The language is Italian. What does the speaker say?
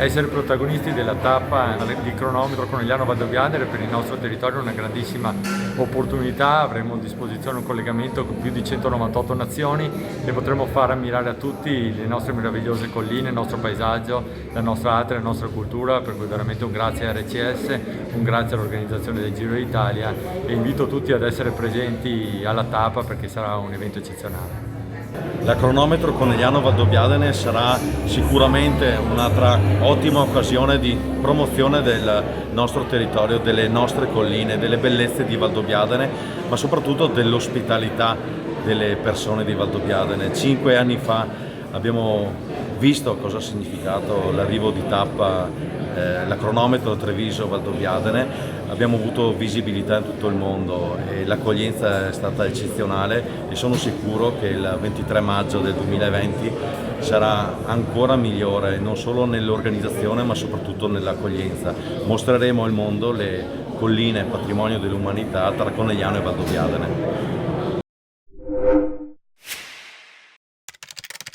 essere protagonisti della tappa di cronometro Conegliano Valdobbiadene per il nostro territorio è una grandissima opportunità. Avremo a disposizione un collegamento con più di 198 nazioni e potremo far ammirare a tutti le nostre meravigliose colline, il nostro paesaggio, la nostra arte, la nostra cultura, per cui veramente un grazie a RCS, un grazie all'organizzazione del Giro d'Italia e invito tutti ad essere presenti alla tappa perché sarà un evento eccezionale. La cronometro Conegliano Valdobbiadene sarà sicuramente un'altra ottima occasione di promozione del nostro territorio, delle nostre colline, delle bellezze di Valdobbiadene, ma soprattutto dell'ospitalità delle persone di Valdobbiadene. 5 anni fa abbiamo visto cosa ha significato l'arrivo di tappa, la cronometro Treviso-Valdobbiadene. Abbiamo avuto visibilità in tutto il mondo e l'accoglienza è stata eccezionale e sono sicuro che il 23 maggio del 2020 sarà ancora migliore, non solo nell'organizzazione ma soprattutto nell'accoglienza. Mostreremo al mondo le colline patrimonio dell'umanità tra Conegliano e Valdobbiadene.